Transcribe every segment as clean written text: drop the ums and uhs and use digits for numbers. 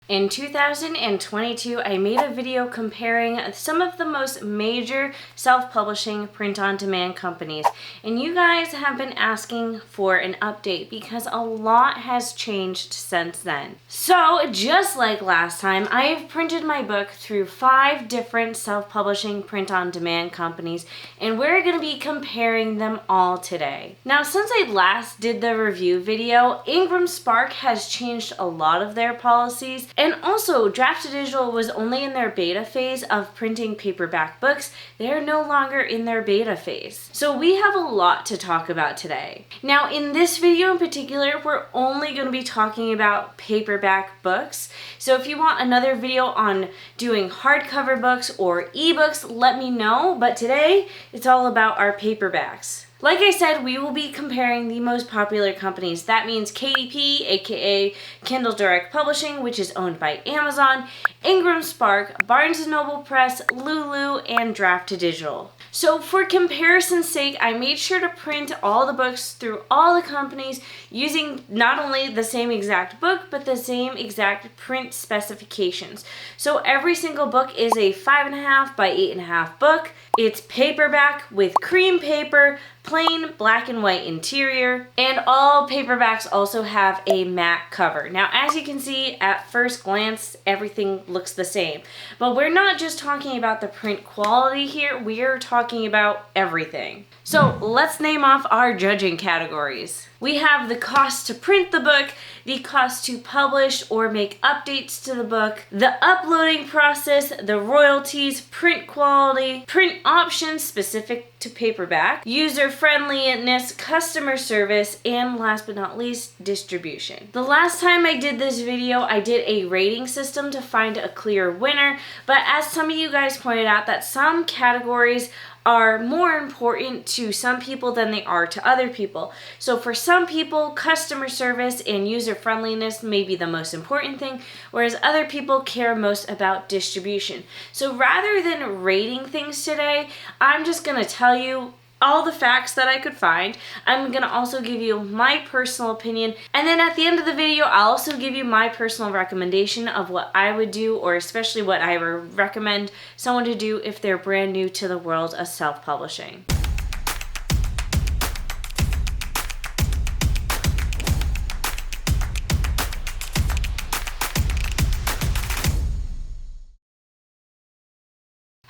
In 2022, I made a video comparing some of the most major self-publishing print-on-demand companies, and you guys have been asking for an update because a lot has changed since then. So, just like last time, I have printed my book through 5 different self-publishing print-on-demand companies, and we're going to be comparing them all today. Now, since I last did the review video, Ingram Spark has changed a lot of their policies. And also, Draft2Digital was only in their beta phase of printing paperback books. They are no longer in their beta phase. So we have a lot to talk about today. Now, in this video in particular, we're only going to be talking about paperback books. So if you want another video on doing hardcover books or ebooks, let me know. But today, it's all about our paperbacks. Like I said, we will be comparing the most popular companies. That means KDP, aka Kindle Direct Publishing, which is owned by Amazon, Ingram Spark, Barnes & Noble Press, Lulu, and Draft2Digital. So for comparison's sake, I made sure to print all the books through all the companies using not only the same exact book, but the same exact print specifications. So every single book is a 5.5 by 8.5 book. It's paperback with cream paper, plain black and white interior, and all paperbacks also have a matte cover. Now, as you can see, at first glance, everything looks the same. But we're not just talking about the print quality here, we are talking about everything. So let's name off our judging categories. We have the cost to print the book, the cost to publish or make updates to the book, the uploading process, the royalties, print quality, print options specific to paperback, user-friendliness, customer service, and last but not least, distribution. The last time I did this video, I did a rating system to find a clear winner, but as some of you guys pointed out, that some categories are more important to some people than they are to other people. So for some people, customer service and user-friendliness may be the most important thing, whereas other people care most about distribution. So rather than rating things today, I'm just going to tell you all the facts that I could find. I'm going to also give you my personal opinion, and then at the end of the video, I'll also give you my personal recommendation of what I would do, or especially what I would recommend someone to do if they're brand new to the world of self-publishing.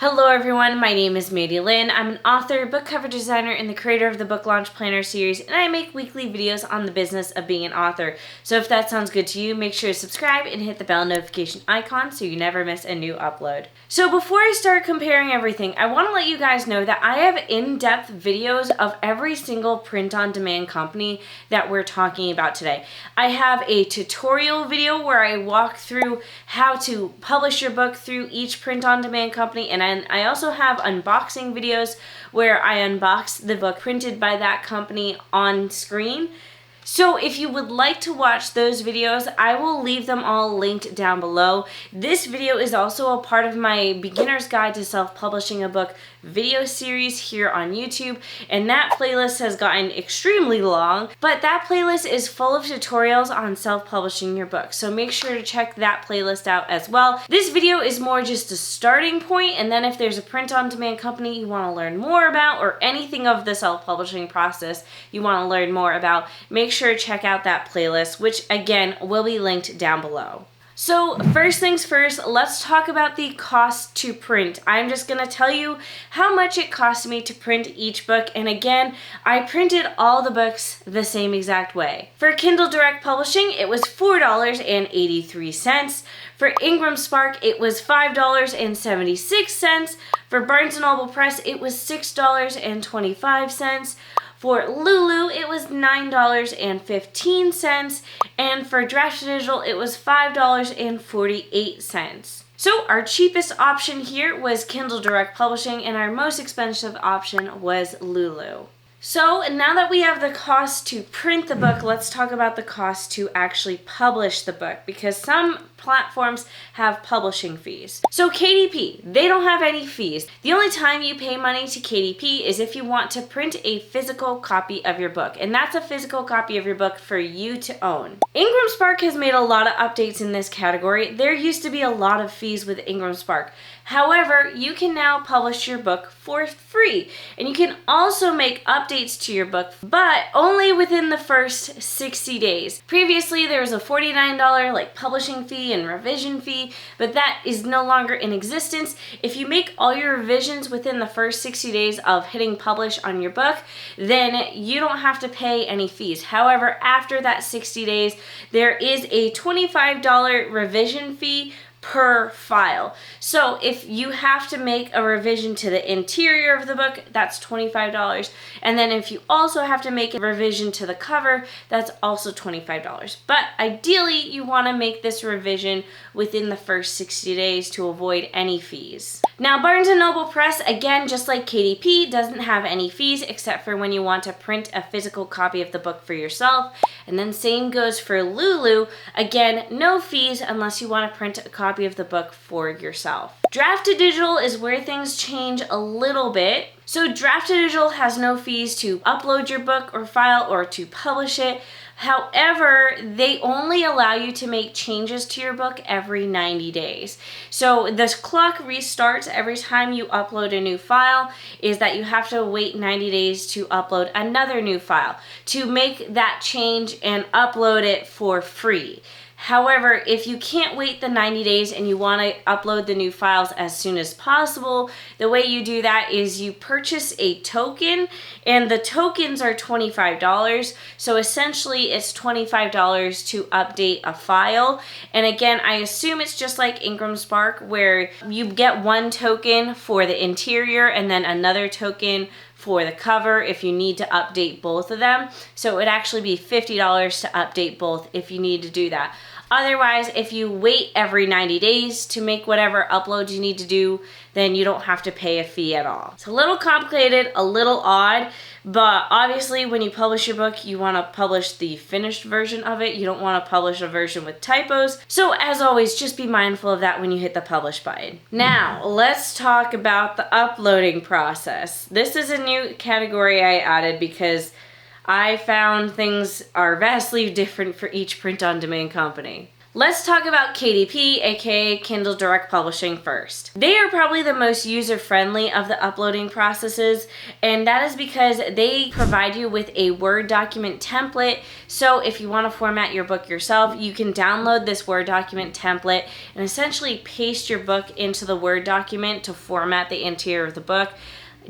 Hello everyone, my name is Mandi Lynn. I'm an author, book cover designer, and the creator of the Book Launch Planner series, and I make weekly videos on the business of being an author. So if that sounds good to you, make sure to subscribe and hit the bell notification icon so you never miss a new upload. So before I start comparing everything, I want to let you guys know that I have in-depth videos of every single print-on-demand company that we're talking about today. I have a tutorial video where I walk through how to publish your book through each print-on-demand company, and I also have unboxing videos where I unbox the book printed by that company on screen. So if you would like to watch those videos, I will leave them all linked down below. This video is also a part of my Beginner's Guide to Self-Publishing a Book video series here on YouTube, and that playlist has gotten extremely long, but that playlist is full of tutorials on self-publishing your book, so make sure to check that playlist out as well. This video is more just a starting point, and then if there's a print-on-demand company you want to learn more about, or anything of the self-publishing process you want to learn more about, make sure to check out that playlist, which again will be linked down below. So first things first, let's talk about the cost to print. I'm just going to tell you how much it cost me to print each book, and again, I printed all the books the same exact way. For Kindle Direct Publishing, it was $4.83. For Ingram Spark, it was $5.76. For Barnes & Noble Press, it was $6.25. For Lulu, it was $9.15, and for Draft2Digital, it was $5.48. So our cheapest option here was Kindle Direct Publishing, and our most expensive option was Lulu. So now that we have the cost to print the book, let's talk about the cost to actually publish the book, because some platforms have publishing fees. So KDP, they don't have any fees. The only time you pay money to KDP is if you want to print a physical copy of your book, and that's a physical copy of your book for you to own. Ingram Spark has made a lot of updates in this category. There used to be a lot of fees with Ingram Spark. However, you can now publish your book for free, and you can also make updates to your book, but only within the first 60 days. Previously, there was a $49 publishing fee and revision fee, but that is no longer in existence. If you make all your revisions within the first 60 days of hitting publish on your book, then you don't have to pay any fees. However, after that 60 days, there is a $25 revision fee per file. So if you have to make a revision to the interior of the book, that's $25. And then if you also have to make a revision to the cover, that's also $25. But ideally, you want to make this revision within the first 60 days to avoid any fees. Now, Barnes & Noble Press, again, just like KDP, doesn't have any fees except for when you want to print a physical copy of the book for yourself. And then same goes for Lulu. Again, no fees unless you want to print a copy of the book for yourself. Draft to digital is where things change a little bit. So Draft to digital has no fees to upload your book or file or to publish it. However, they only allow you to make changes to your book every 90 days. So this clock restarts every time you upload a new file, is that you have to wait 90 days to upload another new file to make that change and upload it for free. However, if you can't wait the 90 days and you want to upload the new files as soon as possible, the way you do that is you purchase a token, and the tokens are $25. So essentially it's $25 to update a file. And again, I assume it's just like Ingram Spark where you get one token for the interior and then another token for the cover if you need to update both of them. So it would actually be $50 to update both if you need to do that. Otherwise, if you wait every 90 days to make whatever uploads you need to do, then you don't have to pay a fee at all. It's a little complicated, a little odd, but obviously when you publish your book, you want to publish the finished version of it. You don't want to publish a version with typos. So as always, just be mindful of that when you hit the publish button. Now, let's talk about the uploading process. This is a new category I added because I found things are vastly different for each print-on-demand company. Let's talk about KDP, aka Kindle Direct Publishing first. They are probably the most user-friendly of the uploading processes, and that is because they provide you with a Word document template. So if you want to format your book yourself, you can download this Word document template and essentially paste your book into the Word document to format the interior of the book.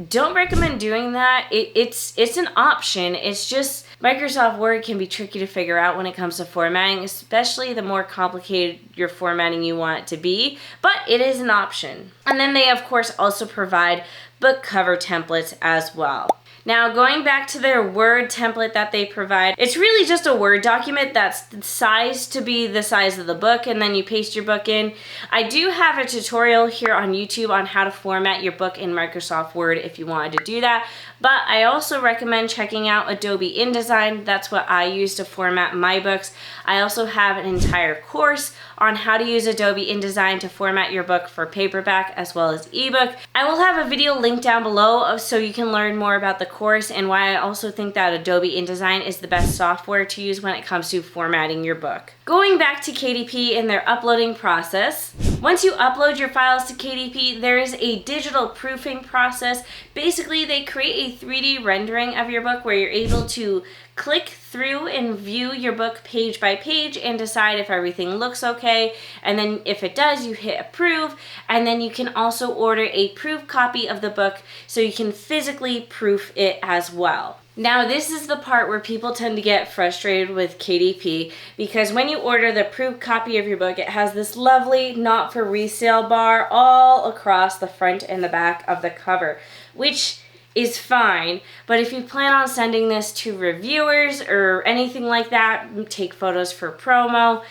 Don't recommend doing that. It's an option. It's just Microsoft Word can be tricky to figure out when it comes to formatting, especially the more complicated your formatting you want it to be, but it is an option. And then they, of course, also provide book cover templates as well. Now, going back to their Word template that they provide, it's really just a Word document that's sized to be the size of the book, and then you paste your book in. I do have a tutorial here on YouTube on how to format your book in Microsoft Word if you wanted to do that, but I also recommend checking out Adobe InDesign. That's what I use to format my books. I also have an entire course on how to use Adobe InDesign to format your book for paperback as well as ebook. I will have a video linked down below so you can learn more about the course and why I also think that Adobe InDesign is the best software to use when it comes to formatting your book. Going back to KDP and their uploading process, once you upload your files to KDP, there is a digital proofing process. Basically, they create a 3D rendering of your book where you're able to click through and view your book page by page and decide if everything looks okay. And then if it does, you hit approve. And then you can also order a proof copy of the book so you can physically proof it as well. Now, this is the part where people tend to get frustrated with KDP because when you order the proof copy of your book, it has this lovely not for resale bar all across the front and the back of the cover, which is fine. But if you plan on sending this to reviewers or anything like that, take photos for promo,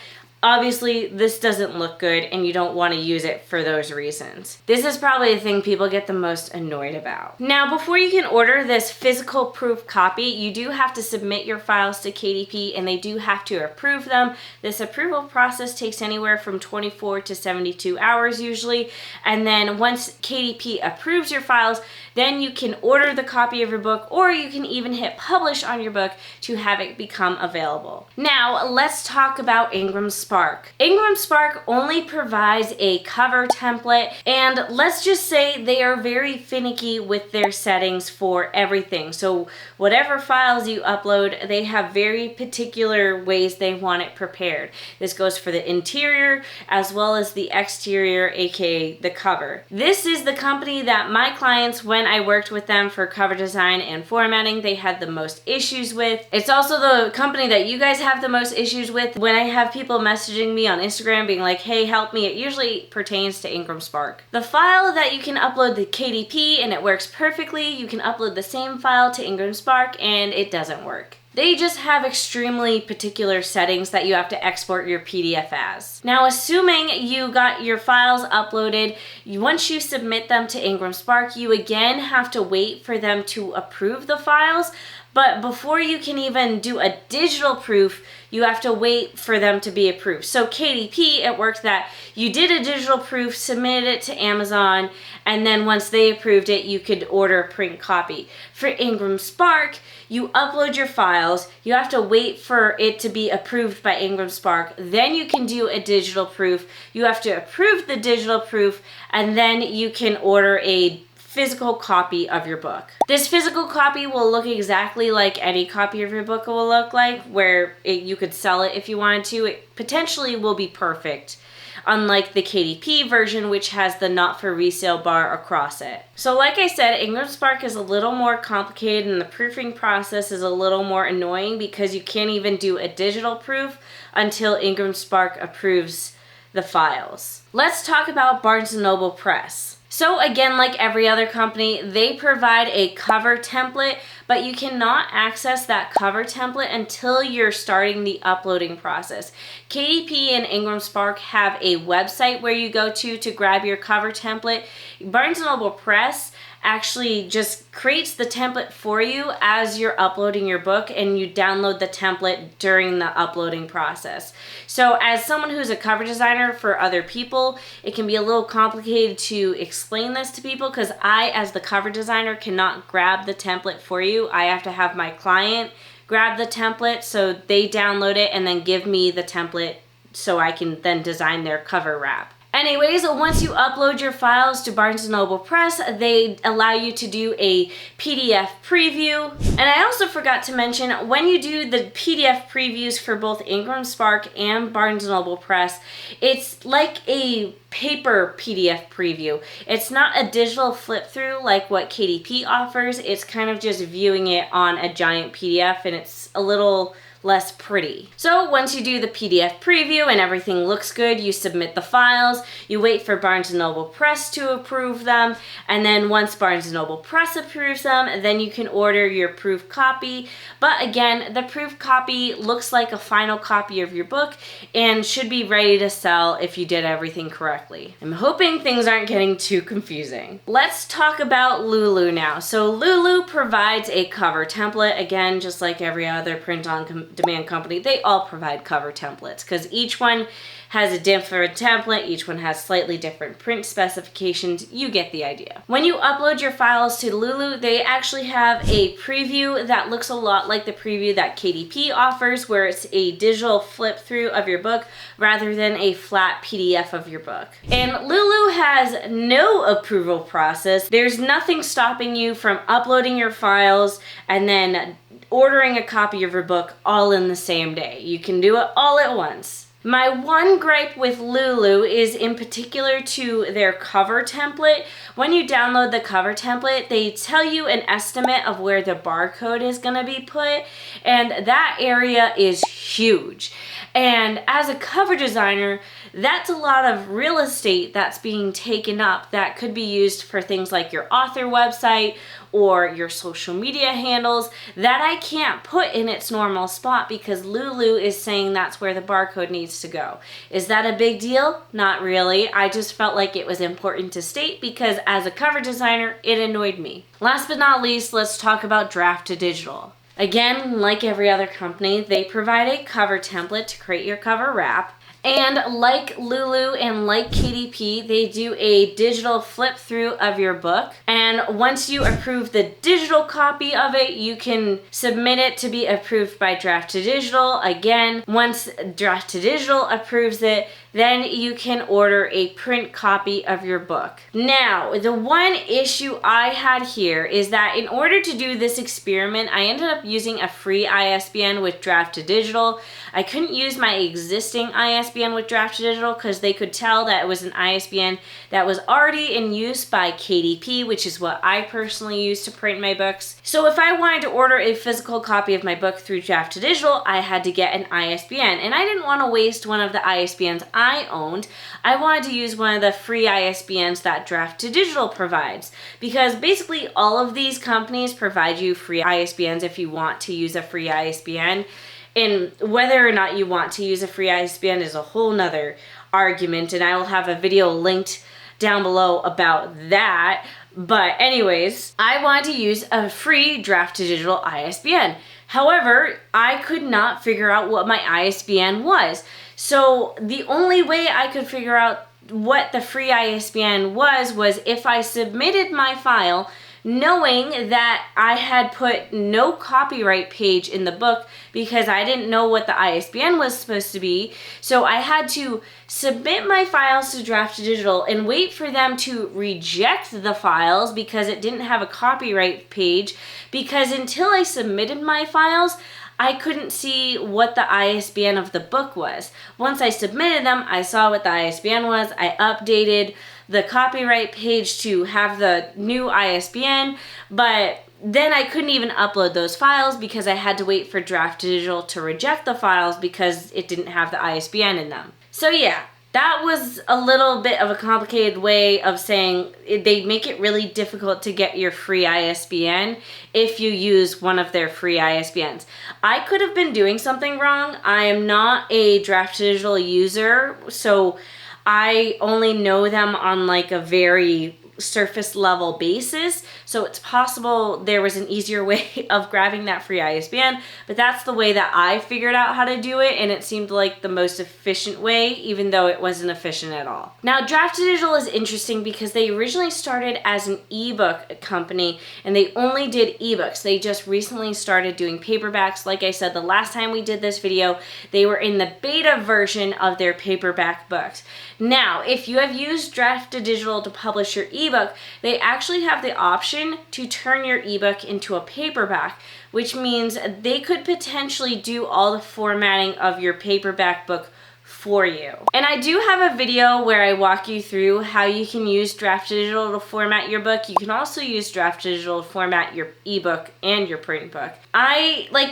obviously this doesn't look good and you don't want to use it for those reasons. This is probably the thing people get the most annoyed about. Now, before you can order this physical proof copy, you do have to submit your files to KDP and they do have to approve them. This approval process takes anywhere from 24 to 72 hours usually. And then once KDP approves your files, then you can order the copy of your book, or you can even hit publish on your book to have it become available. Now, let's talk about Ingram Spark. Ingram Spark only provides a cover template, and let's just say they are very finicky with their settings for everything. So whatever files you upload, they have very particular ways they want it prepared. This goes for the interior as well as the exterior, aka the cover. This is the company that my clients, when I worked with them for cover design and formatting, they had the most issues with. It's also the company that you guys have the most issues with. When I have people messaging me on Instagram being like, hey, help me, it usually pertains to Ingram Spark. The file that you can upload to KDP and it works perfectly, you can upload the same file to Ingram Spark and it doesn't work. They just have extremely particular settings that you have to export your PDF as. Now, assuming you got your files uploaded, once you submit them to Ingram Spark, you again have to wait for them to approve the files. But before you can even do a digital proof, you have to wait for them to be approved. So KDP, it worked that you did a digital proof, submitted it to Amazon, and then once they approved it, you could order a print copy. For Ingram Spark, you upload your files, you have to wait for it to be approved by Ingram Spark, then you can do a digital proof. You have to approve the digital proof, and then you can order a physical copy of your book. This physical copy will look exactly like any copy of your book will look like, where you could sell it if you wanted to. It potentially will be perfect, unlike the KDP version, which has the not for resale bar across it. So like I said, Ingram Spark is a little more complicated and the proofing process is a little more annoying because you can't even do a digital proof until Ingram Spark approves the files. Let's talk about Barnes & Noble Press. So again, like every other company, they provide a cover template, but you cannot access that cover template until you're starting the uploading process. KDP and Ingram Spark have a website where you go to grab your cover template. Barnes & Noble Press actually just creates the template for you as you're uploading your book, and you download the template during the uploading process. So as someone who's a cover designer for other people, it can be a little complicated to explain this to people because I, as the cover designer, cannot grab the template for you. I have to have my client grab the template, so they download it and then give me the template so I can then design their cover wrap. Anyways, once you upload your files to Barnes & Noble Press, they allow you to do a PDF preview. And I also forgot to mention, when you do the PDF previews for both Ingram Spark and Barnes & Noble Press, it's like a paper PDF preview. It's not a digital flip through like what KDP offers. It's kind of just viewing it on a giant PDF, and it's a little less pretty. So once you do the PDF preview and everything looks good, you submit the files, you wait for Barnes & Noble Press to approve them, and then once Barnes & Noble Press approves them, then you can order your proof copy. But again, the proof copy looks like a final copy of your book and should be ready to sell if you did everything correctly. I'm hoping things aren't getting too confusing. Let's talk about Lulu now. So Lulu provides a cover template, again, just like every other print-on-demand company. They all provide cover templates because each one has a different template, each one has slightly different print specifications. You get the idea. When you upload your files to Lulu, they actually have a preview that looks a lot like the preview that KDP offers, where it's a digital flip through of your book rather than a flat PDF of your book. And Lulu has no approval process. There's nothing stopping you from uploading your files and then ordering a copy of your book all in the same day. You can do it all at once. My one gripe with Lulu is in particular to their cover template. When you download the cover template, they tell you an estimate of where the barcode is going to be put, and that area is huge. And as a cover designer, that's a lot of real estate that's being taken up that could be used for things like your author website or your social media handles that I can't put in its normal spot because Lulu is saying that's where the barcode needs to go. Is that a big deal? Not really. I just felt like it was important to state because as a cover designer, it annoyed me. Last but not least, let's talk about Draft to Digital. Again, like every other company, they provide a cover template to create your cover wrap. And like Lulu and like KDP, they do a digital flip through of your book. And once you approve the digital copy of it, you can submit it to be approved by Draft to Digital. Again, once Draft to Digital approves it, then you can order a print copy of your book. Now, the one issue I had here is that in order to do this experiment, I ended up using a free ISBN with Draft to Digital. I couldn't use my existing ISBN with Draft to Digital because they could tell that it was an ISBN that was already in use by KDP, which is what I personally use to print my books. So if I wanted to order a physical copy of my book through Draft to Digital, I had to get an ISBN, and I didn't want to waste one of the ISBNs I owned. I wanted to use one of the free ISBNs that Draft to Digital provides, because basically all of these companies provide you free ISBNs if you want to use a free ISBN. And whether or not you want to use a free ISBN is a whole nother argument, and I will have a video linked down below about that. But anyways, I wanted to use a free Draft to Digital ISBN. However, I could not figure out what my ISBN was. So the only way I could figure out what the free ISBN was if I submitted my file knowing that I had put no copyright page in the book because I didn't know what the ISBN was supposed to be. So I had to submit my files to Draft to Digital and wait for them to reject the files because it didn't have a copyright page, because until I submitted my files, I couldn't see what the ISBN of the book was. Once I submitted them, I saw what the ISBN was. I updated the copyright page to have the new ISBN, but then I couldn't even upload those files because I had to wait for Draft to Digital to reject the files because it didn't have the ISBN in them. So yeah, that was a little bit of a complicated way of saying they make it really difficult to get your free ISBN if you use one of their free ISBNs. I could have been doing something wrong. I am not a Draft to Digital user, so I only know them on like a very surface level basis, so it's possible there was an easier way of grabbing that free ISBN, but that's the way that I figured out how to do it, and it seemed like the most efficient way, even though it wasn't efficient at all. Now, Draft to Digital is interesting because they originally started as an ebook company, and they only did ebooks. They just recently started doing paperbacks. Like I said, the last time we did this video, they were in the beta version of their paperback books. Now, if you have used Draft to Digital to publish your ebook, they actually have the option to turn your ebook into a paperback, which means they could potentially do all the formatting of your paperback book for you. And I do have a video where I walk you through how you can use Draft to Digital to format your book. You can also use Draft to Digital to format your ebook and your print book.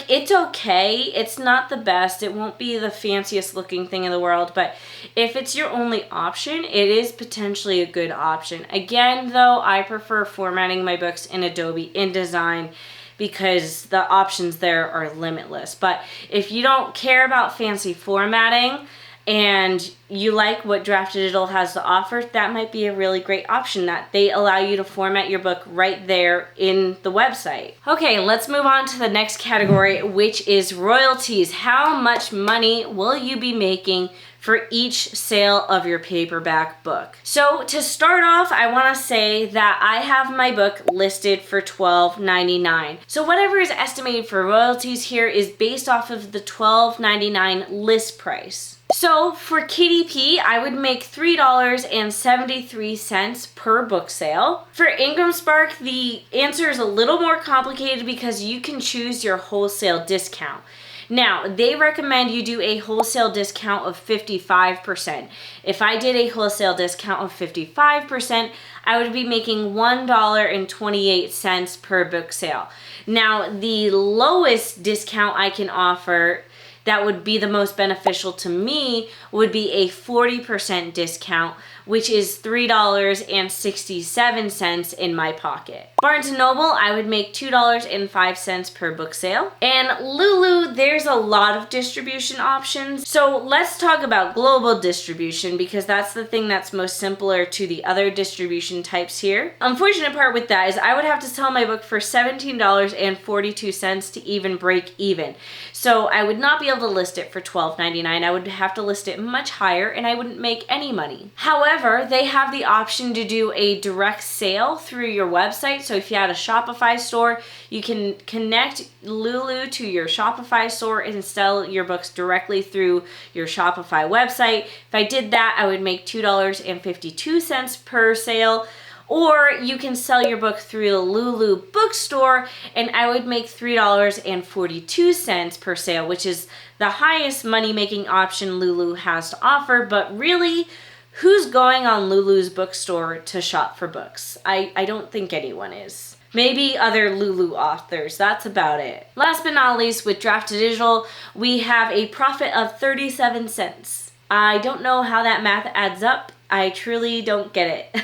It's okay. It's not the best. It won't be the fanciest looking thing in the world, but if it's your only option, it is potentially a good option. Again, though, I prefer formatting my books in Adobe InDesign because the options there are limitless. But if you don't care about fancy formatting, and you like what Draft to Digital has to offer, that might be a really great option, that they allow you to format your book right there in the website. Okay, let's move on to the next category, which is royalties. How much money will you be making for each sale of your paperback book? So to start off, I want to say that I have my book listed for $12.99. So whatever is estimated for royalties here is based off of the $12.99 list price. So for KDP, I would make $3.73 per book sale. For Ingram Spark, the answer is a little more complicated because you can choose your wholesale discount. Now, they recommend you do a wholesale discount of 55%. If I did a wholesale discount of 55%, I would be making $1.28 per book sale. Now, the lowest discount I can offer that would be the most beneficial to me would be a 40% discount, which is $3.67 in my pocket. Barnes & Noble, I would make $2.05 per book sale. And Lulu, there's a lot of distribution options. So let's talk about global distribution, because that's the thing that's most simpler to the other distribution types here. Unfortunate part with that is I would have to sell my book for $17.42 to even break even. So I would not be able to list it for $12.99. I would have to list it much higher and I wouldn't make any money. However, they have the option to do a direct sale through your website. So if you had a Shopify store, you can connect Lulu to your Shopify store and sell your books directly through your Shopify website. If I did that, I would make $2.52 per sale. Or you can sell your book through the Lulu bookstore and I would make $3.42 per sale, which is the highest money-making option Lulu has to offer. But really, who's going on Lulu's bookstore to shop for books? I don't think anyone is. Maybe other Lulu authors, that's about it. Last but not least, with Draft to Digital, we have a profit of 37 cents. I don't know how that math adds up. I truly don't get it.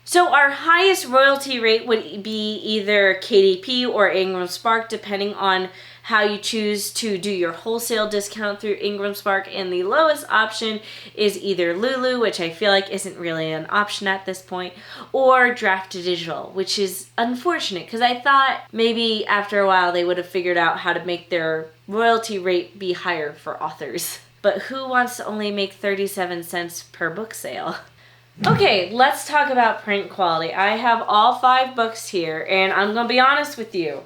So our highest royalty rate would be either KDP or Ingram Spark, depending on how you choose to do your wholesale discount through Ingram Spark. And the lowest option is either Lulu, which I feel like isn't really an option at this point, or Draft to Digital, which is unfortunate because I thought maybe after a while they would have figured out how to make their royalty rate be higher for authors. But who wants to only make 37 cents per book sale? Okay, let's talk about print quality. I have all 5 books here, and I'm going to be honest with you.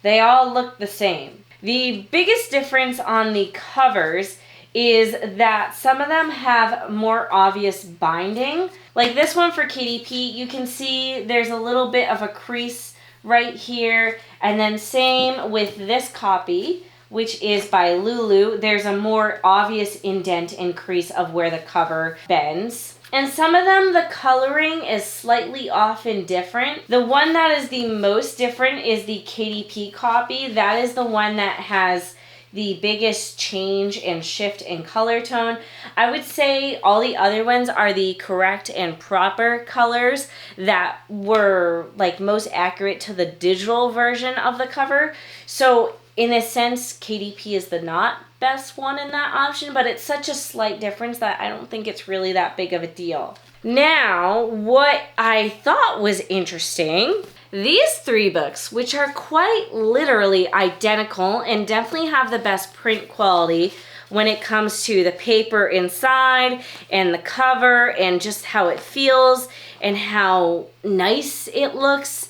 They all look the same. The biggest difference on the covers is that some of them have more obvious binding. Like this one for KDP, you can see there's a little bit of a crease right here. And then same with this copy, which is by Lulu. There's a more obvious indent and crease of where the cover bends. And some of them, the coloring is slightly off and different. The one that is the most different is the KDP copy. That is the one that has the biggest change and shift in color tone. I would say all the other ones are the correct and proper colors that were like most accurate to the digital version of the cover. So in a sense, KDP is the not best one in that option, but it's such a slight difference that I don't think it's really that big of a deal. Now, what I thought was interesting, these 3 books, which are quite literally identical and definitely have the best print quality when it comes to the paper inside and the cover and just how it feels and how nice it looks.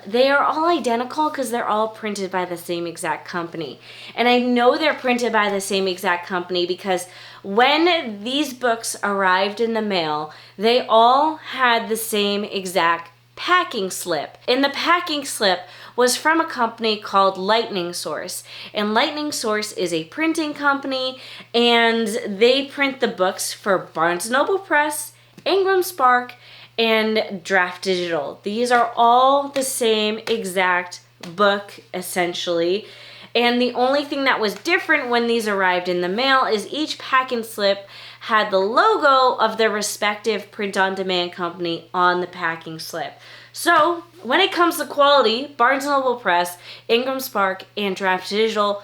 They are all identical because they're all printed by the same exact company. And I know they're printed by the same exact company because when these books arrived in the mail, they all had the same exact packing slip. And the packing slip was from a company called Lightning Source. And Lightning Source is a printing company, and they print the books for Barnes & Noble Press, Ingram Spark, and Draft Digital. These are all the same exact book, essentially. And the only thing that was different when these arrived in the mail is each packing slip had the logo of their respective print-on-demand company on the packing slip. So, when it comes to quality, Barnes & Noble Press, Ingram Spark, and Draft Digital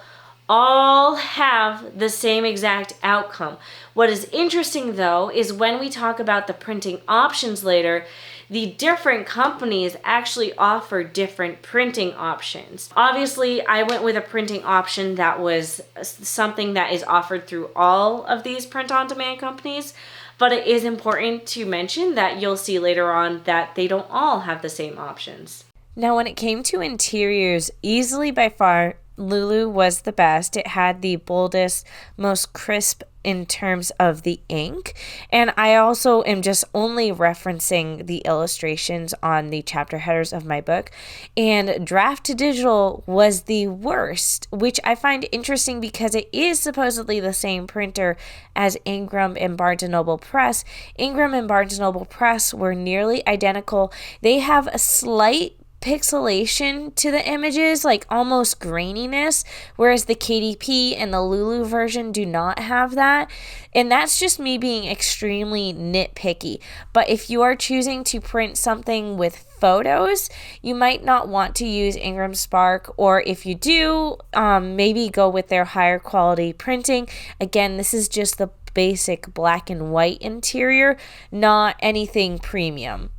all have the same exact outcome. What is interesting though is when we talk about the printing options later, the different companies actually offer different printing options. Obviously, I went with a printing option that was something that is offered through all of these print-on-demand companies, but it is important to mention that you'll see later on that they don't all have the same options. Now, when it came to interiors, easily by far, Lulu was the best. It had the boldest, most crisp in terms of the ink. And I also am just only referencing the illustrations on the chapter headers of my book. And Draft to Digital was the worst, which I find interesting because it is supposedly the same printer as Ingram and Barnes & Noble Press. Ingram and Barnes & Noble Press were nearly identical. They have a slight pixelation to the images, like almost graininess, whereas the KDP and the Lulu version do not have that. And that's just me being extremely nitpicky. But if you are choosing to print something with photos, you might not want to use Ingram Spark, or if you do, maybe go with their higher quality printing. Again, this is just the basic black and white interior, not anything premium.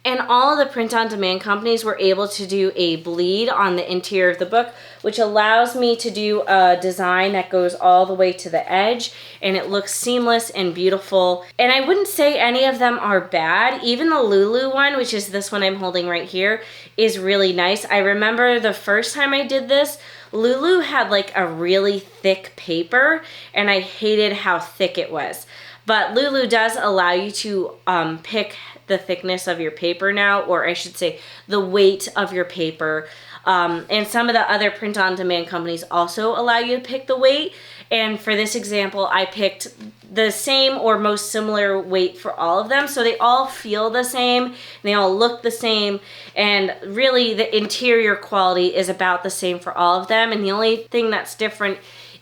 And all of the print-on-demand companies were able to do a bleed on the interior of the book, which allows me to do a design that goes all the way to the edge, and it looks seamless and beautiful. And I wouldn't say any of them are bad. Even the Lulu one, which is this one I'm holding right here, is really nice. I remember the first time I did this, Lulu had like a really thick paper, and I hated how thick it was. But Lulu does allow you to pick the thickness of your paper now, or I should say the weight of your paper. And some of the other print-on-demand companies also allow you to pick the weight. And for this example, I picked the same or most similar weight for all of them. So they all feel the same, they all look the same, and really the interior quality is about the same for all of them. And the only thing that's different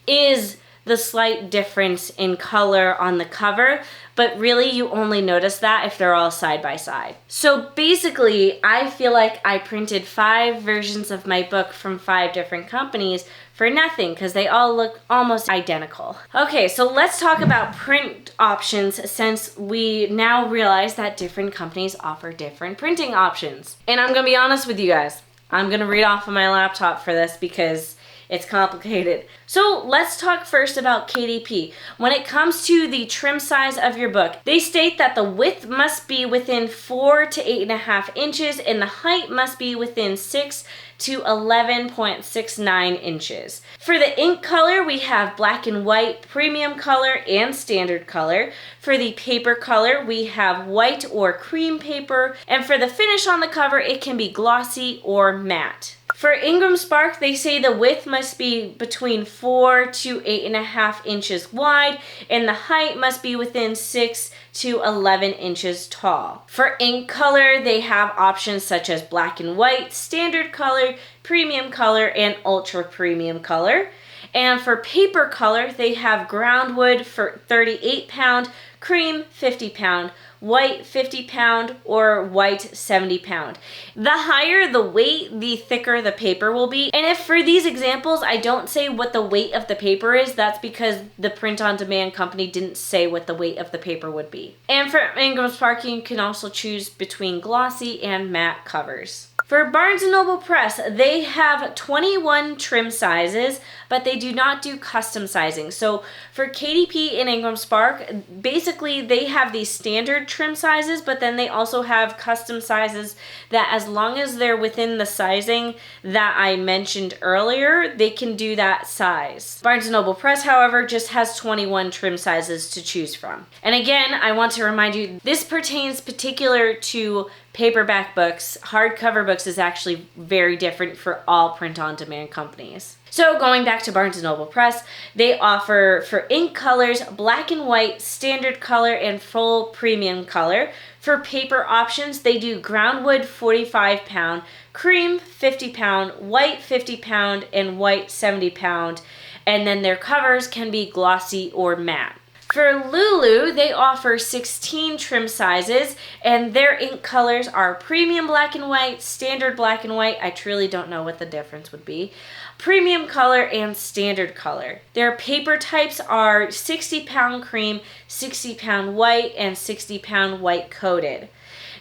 is the slight difference in color on the cover, but really you only notice that if they're all side by side. So basically, I feel like I printed 5 versions of my book from 5 different companies for nothing, because they all look almost identical. Okay, so let's talk about print options, since we now realize that different companies offer different printing options. And I'm gonna be honest with you guys, I'm gonna read off of my laptop for this because it's complicated. So let's talk first about KDP. When it comes to the trim size of your book, they state that the width must be within 4 to 8.5 inches and the height must be within 6 to 11.69 inches. For the ink color, we have black and white, premium color, and standard color. For the paper color, we have white or cream paper. And for the finish on the cover, it can be glossy or matte. For Ingram Spark, they say the width must be between 4 to 8.5 inches wide, and the height must be within 6 to 11 inches tall. For ink color, they have options such as black and white, standard color, premium color, and ultra premium color. And for paper color, they have groundwood for 38 pound, cream 50 pound, white 50 pound, or white 70 pound. The higher the weight, the thicker the paper will be. And if for these examples I don't say what the weight of the paper is, that's because the print-on-demand company didn't say what the weight of the paper would be. And for Ingram Spark, you can also choose between glossy and matte covers. For Barnes & Noble Press, they have 21 trim sizes, but they do not do custom sizing. So for KDP and Ingram Spark, basically they have these standard trim sizes, but then they also have custom sizes that, as long as they're within the sizing that I mentioned earlier, they can do that size. Barnes & Noble Press, however, just has 21 trim sizes to choose from. And again, I want to remind you, this pertains particular to paperback books. Hardcover books is actually very different for all print-on-demand companies. So going back to Barnes & Noble Press, they offer for ink colors, black and white, standard color, and full premium color. For paper options, they do groundwood 45 pound, cream 50 pound, white 50 pound, and white 70 pound. And then their covers can be glossy or matte. For Lulu, they offer 16 trim sizes, and their ink colors are premium black and white, standard black and white, I truly don't know what the difference would be, premium color, and standard color. Their paper types are 60 pound cream, 60 pound white, and 60 pound white coated.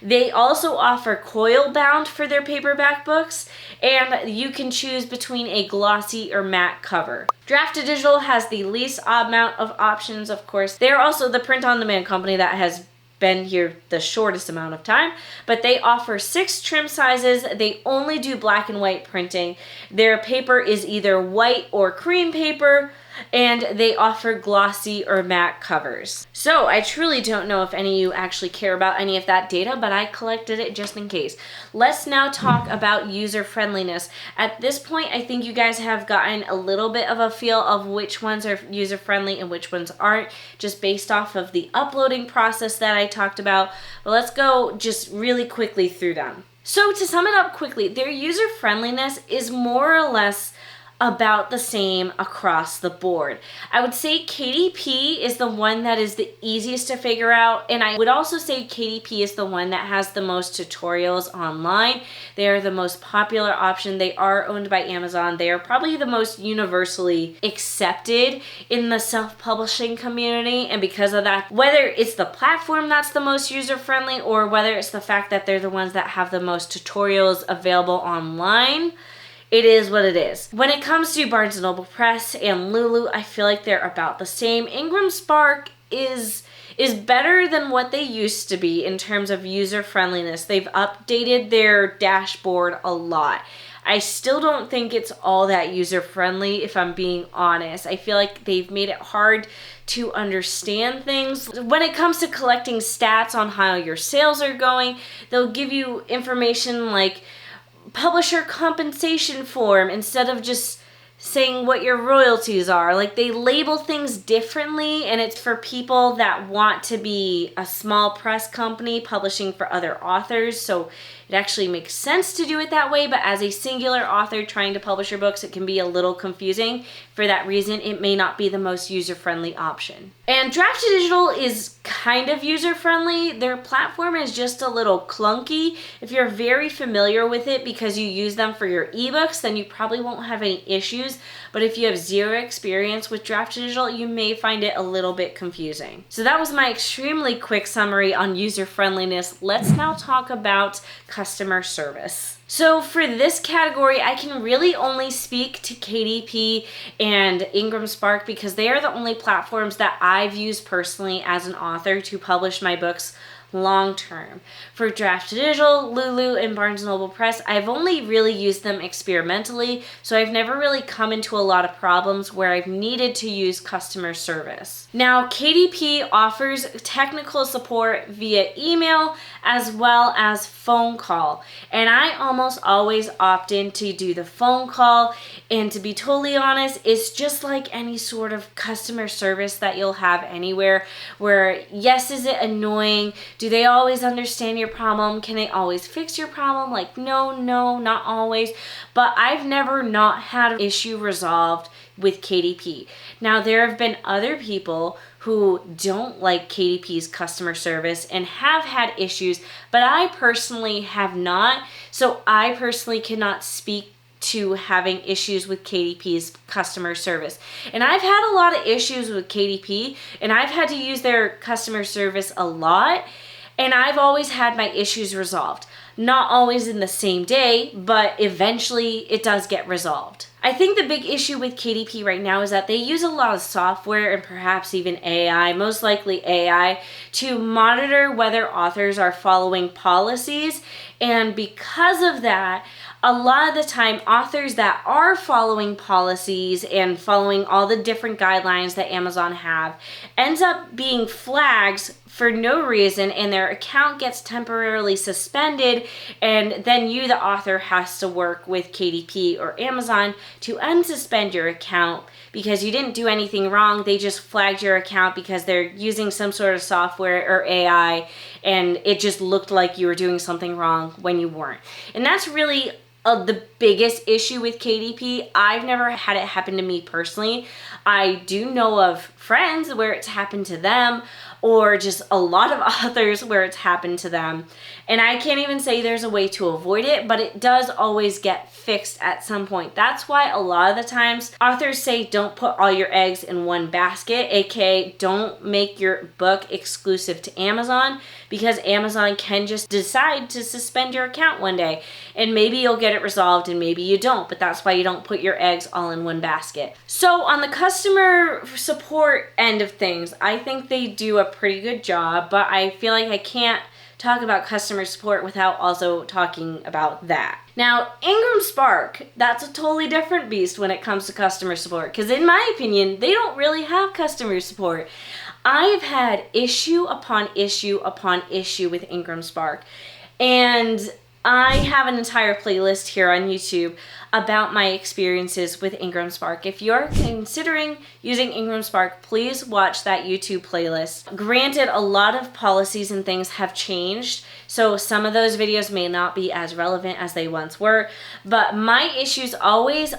They also offer coil bound for their paperback books, and you can choose between a glossy or matte cover. Draft2Digital has the least amount of options, of course. They're also the print-on-demand company that has been here the shortest amount of time, but they offer 6 trim sizes. They only do black and white printing. Their paper is either white or cream paper, and they offer glossy or matte covers. So I truly don't know if any of you actually care about any of that data, but I collected it just in case. Let's now talk about user-friendliness. At this point, I think you guys have gotten a little bit of a feel of which ones are user-friendly and which ones aren't, just based off of the uploading process that I talked about. But let's go just really quickly through them. So to sum it up quickly, their user friendliness is more or less about the same across the board. I would say KDP is the one that is the easiest to figure out, and I would also say KDP is the one that has the most tutorials online. They are the most popular option. They are owned by Amazon. They are probably the most universally accepted in the self-publishing community, and because of that, whether it's the platform that's the most user-friendly or whether it's the fact that they're the ones that have the most tutorials available online, it is what it is. When it comes to Barnes & Noble Press and Lulu, I feel like they're about the same. Ingram Spark is better than what they used to be in terms of user friendliness. They've updated their dashboard a lot. I still don't think it's all that user friendly, if I'm being honest. I feel like they've made it hard to understand things. When it comes to collecting stats on how your sales are going, they'll give you information like publisher compensation form instead of just saying what your royalties are. Like, they label things differently, and it's for people that want to be a small press company publishing for other authors, so it actually makes sense to do it that way. But as a singular author trying to publish your books, it can be a little confusing. For that reason, it may not be the most user-friendly option. And Draft to Digital is kind of user-friendly. Their platform is just a little clunky. If you're very familiar with it because you use them for your ebooks, then you probably won't have any issues. But if you have zero experience with Draft to Digital, you may find it a little bit confusing. So that was my extremely quick summary on user-friendliness. Let's now talk about customer service. So for this category, I can really only speak to KDP and Ingram Spark because they are the only platforms that I've used personally as an author to publish my books long term. For Draft to Digital, Lulu, and Barnes & Noble Press, I've only really used them experimentally, so I've never really come into a lot of problems where I've needed to use customer service. Now, KDP offers technical support via email as well as phone call, and I almost always opt in to do the phone call, and to be totally honest, it's just like any sort of customer service that you'll have anywhere where, yes, is it annoying? Do they always understand your problem? Can they always fix your problem? Like, no, not always. But I've never not had an issue resolved with KDP. Now, there have been other people who don't like KDP's customer service and have had issues, but I personally have not. So I personally cannot speak to having issues with KDP's customer service. And I've had a lot of issues with KDP, and I've had to use their customer service a lot, and I've always had my issues resolved. Not always in the same day, but eventually it does get resolved. I think the big issue with KDP right now is that they use a lot of software and perhaps even AI, most likely AI, to monitor whether authors are following policies. And because of that, a lot of the time, authors that are following policies and following all the different guidelines that Amazon have ends up being flagged for no reason, and their account gets temporarily suspended, and then you, the author, has to work with KDP or Amazon to unsuspend your account because you didn't do anything wrong. They just flagged your account because they're using some sort of software or AI, and it just looked like you were doing something wrong when you weren't. And that's really the biggest issue with KDP. I've never had it happen to me personally. I do know of friends where it's happened to them, or just a lot of authors where it's happened to them. And I can't even say there's a way to avoid it, but it does always get fixed at some point. That's why a lot of the times authors say don't put all your eggs in one basket, aka don't make your book exclusive to Amazon, because Amazon can just decide to suspend your account one day, and maybe you'll get it resolved and maybe you don't, but that's why you don't put your eggs all in one basket. So on the customer support end of things, I think they do a pretty good job, but I feel like I can't talk about customer support without also talking about that. Now, Ingram Spark, that's a totally different beast when it comes to customer support, because in my opinion, they don't really have customer support. I've had issue upon issue upon issue with Ingram Spark, and I have an entire playlist here on YouTube about my experiences with Ingram Spark. If you're considering using Ingram Spark, please watch that YouTube playlist. Granted, a lot of policies and things have changed, so some of those videos may not be as relevant as they once were, but my issues always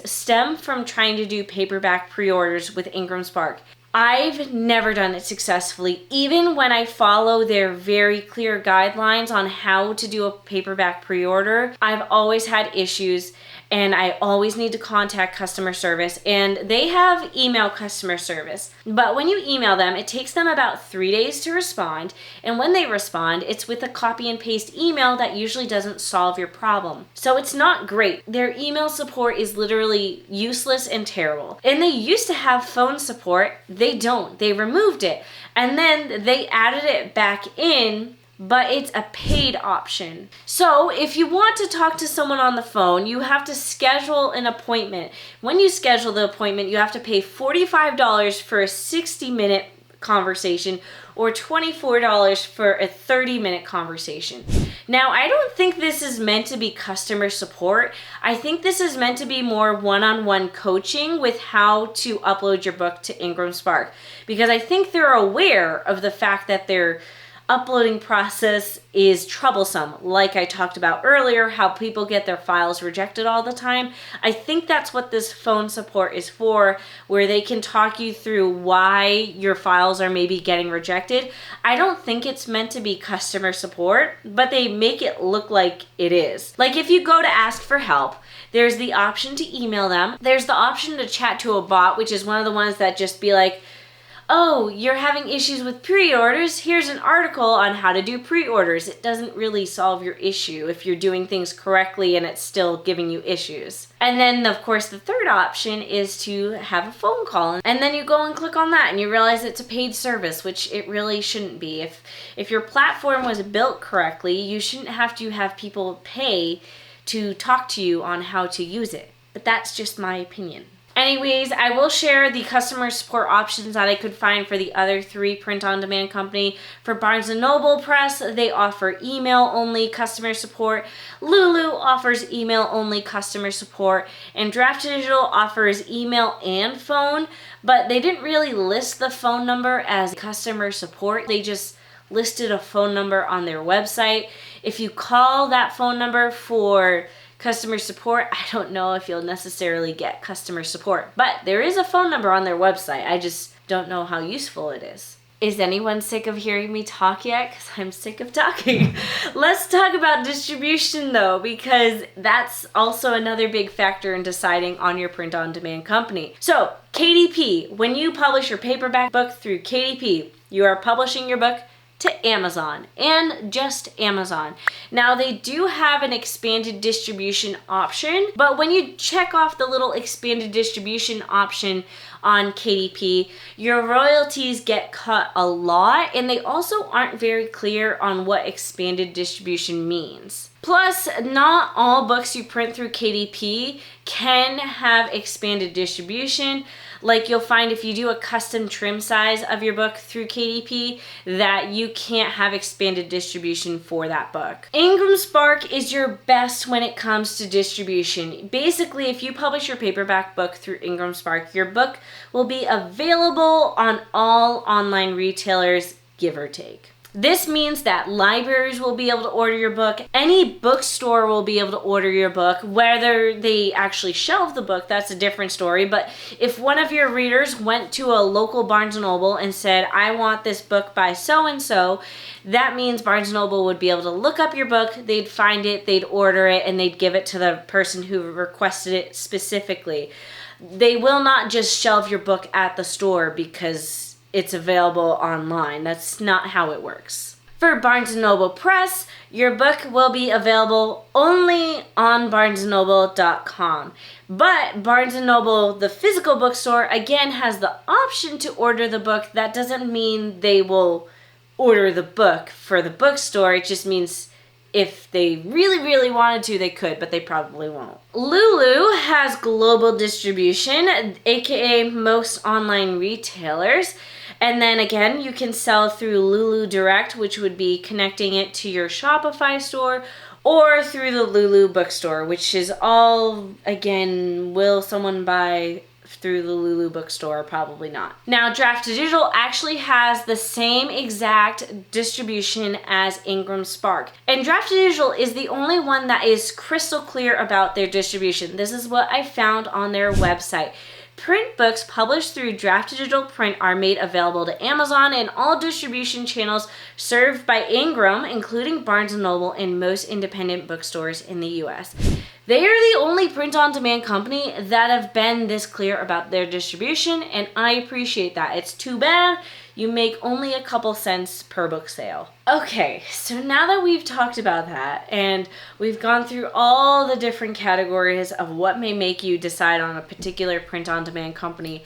stem from trying to do paperback pre-orders with Ingram Spark. I've never done it successfully, even when I follow their very clear guidelines on how to do a paperback pre-order. I've always had issues, and I always need to contact customer service, and they have email customer service. But when you email them, it takes them about 3 days to respond, and when they respond, it's with a copy and paste email that usually doesn't solve your problem. So it's not great. Their email support is literally useless and terrible. And they used to have phone support. They don't. They removed it. And then they added it back in, but it's a paid option. So if you want to talk to someone on the phone, you have to schedule an appointment. When you schedule the appointment, you have to pay $45 for a 60-minute conversation or $24 for a 30-minute conversation. Now, I don't think this is meant to be customer support. I think this is meant to be more one-on-one coaching with how to upload your book to Ingram Spark, because I think they're aware of the fact that their uploading process is troublesome. Like I talked about earlier, how people get their files rejected all the time. I think that's what this phone support is for, where they can talk you through why your files are maybe getting rejected. I don't think it's meant to be customer support, but they make it look like it is. Like if you go to ask for help, there's the option to email them. There's the option to chat to a bot, which is one of the ones that just be like, oh, you're having issues with pre-orders? Here's an article on how to do pre-orders. It doesn't really solve your issue if you're doing things correctly and it's still giving you issues. And then, of course, the third option is to have a phone call. And then you go and click on that and you realize it's a paid service, which it really shouldn't be. If your platform was built correctly, you shouldn't have to have people pay to talk to you on how to use it. But that's just my opinion. Anyways, I will share the customer support options that I could find for the other 3 print-on-demand company. For Barnes & Noble Press, they offer email-only customer support. Lulu offers email-only customer support. And Draft Digital offers email and phone, but they didn't really list the phone number as customer support. They just listed a phone number on their website. If you call that phone number for customer support, I don't know if you'll necessarily get customer support, but there is a phone number on their website. I just don't know how useful it is. Is anyone sick of hearing me talk yet? Because I'm sick of talking. Let's talk about distribution though, because that's also another big factor in deciding on your print-on-demand company. So KDP, when you publish your paperback book through KDP, you are publishing your book to Amazon, and just Amazon. Now they do have an expanded distribution option, but when you check off the little expanded distribution option on KDP, your royalties get cut a lot, and they also aren't very clear on what expanded distribution means. Plus, not all books you print through KDP can have expanded distribution. Like you'll find if you do a custom trim size of your book through KDP, that you can't have expanded distribution for that book. Ingram Spark is your best when it comes to distribution. Basically, if you publish your paperback book through Ingram Spark, your book will be available on all online retailers, give or take. This means that libraries will be able to order your book. Any bookstore will be able to order your book. Whether they actually shelve the book, that's a different story. But if one of your readers went to a local Barnes & Noble and said, I want this book by so-and-so, that means Barnes & Noble would be able to look up your book, they'd find it, they'd order it, and they'd give it to the person who requested it specifically. They will not just shelve your book at the store because it's available online. That's not how it works. For Barnes & Noble Press, your book will be available only on barnesandnoble.com. But Barnes & Noble, the physical bookstore, again has the option to order the book. That doesn't mean they will order the book for the bookstore. It just means if they really wanted to, they could, but they probably won't. Lulu has global distribution, aka most online retailers. And then again, you can sell through Lulu Direct, which would be connecting it to your Shopify store, or through the Lulu bookstore, which is all, again, will someone buy through the Lulu bookstore? Probably not. Now, Draft to Digital actually has the same exact distribution as Ingram Spark. And Draft to Digital is the only one that is crystal clear about their distribution. This is what I found on their website. Print books published through Draft Digital Print are made available to Amazon and all distribution channels served by Ingram, including Barnes & Noble and most independent bookstores in the US. They are the only print-on-demand company that have been this clear about their distribution, and I appreciate that. It's too bad you make only a couple cents per book sale. Okay, so now that we've talked about that, and we've gone through all the different categories of what may make you decide on a particular print-on-demand company,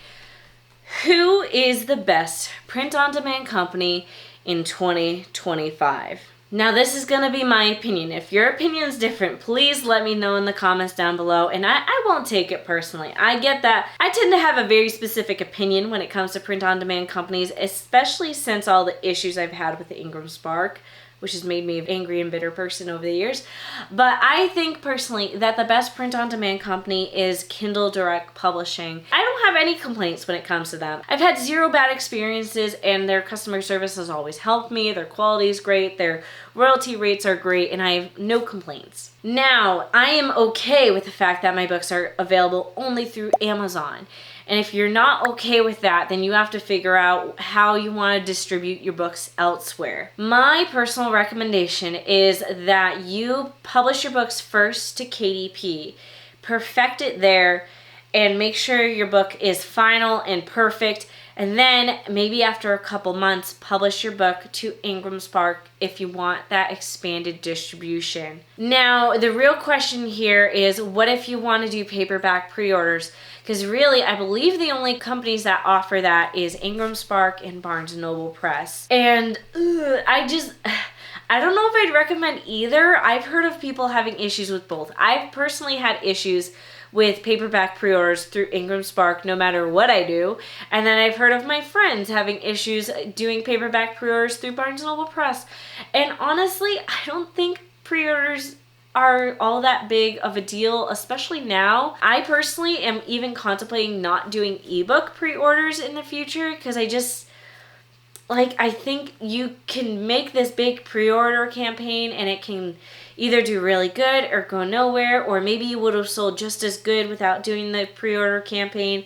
who is the best print-on-demand company in 2025? Now, this is going to be my opinion. If your opinion is different, please let me know in the comments down below, and I won't take it personally. I get that. I tend to have a very specific opinion when it comes to print-on-demand companies, especially since all the issues I've had with the Ingram Spark, which has made me an angry and bitter person over the years. But I think personally that the best print-on-demand company is Kindle Direct Publishing. I don't have any complaints when it comes to them. I've had zero bad experiences, and their customer service has always helped me. Their quality is great, their royalty rates are great, and I have no complaints. Now, I am okay with the fact that my books are available only through Amazon. And if you're not okay with that, then you have to figure out how you want to distribute your books elsewhere. My personal recommendation is that you publish your books first to KDP, perfect it there, and make sure your book is final and perfect. And then maybe after a couple months, publish your book to Ingram Spark if you want that expanded distribution. Now, the real question here is, what if you want to do paperback pre-orders? Because really, I believe the only companies that offer that is Ingram Spark and Barnes & Noble Press. And I don't know if I'd recommend either. I've heard of people having issues with both. I've personally had issues with paperback pre-orders through Ingram Spark no matter what I do. And then I've heard of my friends having issues doing paperback pre-orders through Barnes & Noble Press. And honestly, I don't think pre-orders are all that big of a deal, especially now. I personally am even contemplating not doing ebook pre-orders in the future because I think you can make this big pre-order campaign and it can either do really good or go nowhere, or maybe you would have sold just as good without doing the pre-order campaign.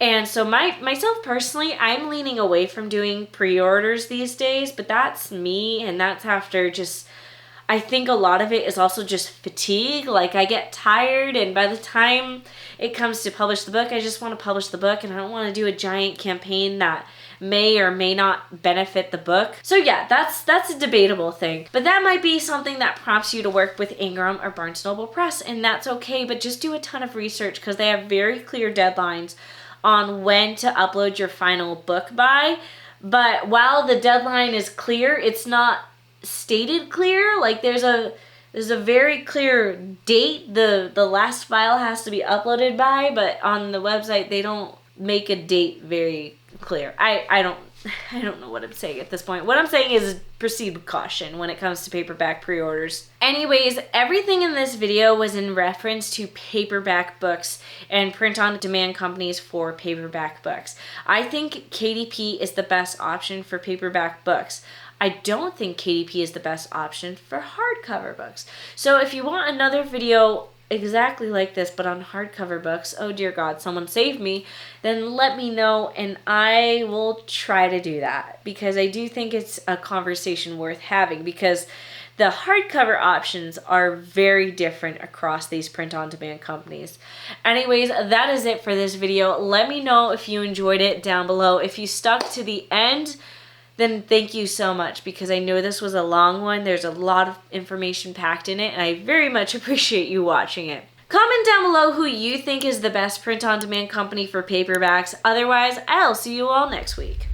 And so myself personally, I'm leaning away from doing pre-orders these days, but that's me, and that's after just, I think a lot of it is also just fatigue. Like, I get tired, and by the time it comes to publish the book, I just want to publish the book, and I don't want to do a giant campaign that may or may not benefit the book. So yeah, that's a debatable thing. But that might be something that prompts you to work with Ingram or Barnes & Noble Press, and that's okay, but just do a ton of research because they have very clear deadlines on when to upload your final book by. But while the deadline is clear, it's not stated clear. Like, there's a very clear date the last file has to be uploaded by, but on the website they don't make a date very clear. I don't know what I'm saying at this point. What I'm saying is proceed with caution when it comes to paperback pre-orders. Anyways, everything in this video was in reference to paperback books and print-on-demand companies for paperback books. I think KDP is the best option for paperback books. I don't think KDP is the best option for hardcover books. So if you want another video exactly like this but on hardcover books, oh dear God, someone save me, then let me know and I will try to do that, because I do think it's a conversation worth having, because the hardcover options are very different across these print-on-demand companies. Anyways, that is it for this video. Let me know if you enjoyed it down below. If you stuck to the end, then thank you so much, because I know this was a long one. There's a lot of information packed in it, and I very much appreciate you watching it. Comment down below who you think is the best print-on-demand company for paperbacks. Otherwise, I'll see you all next week.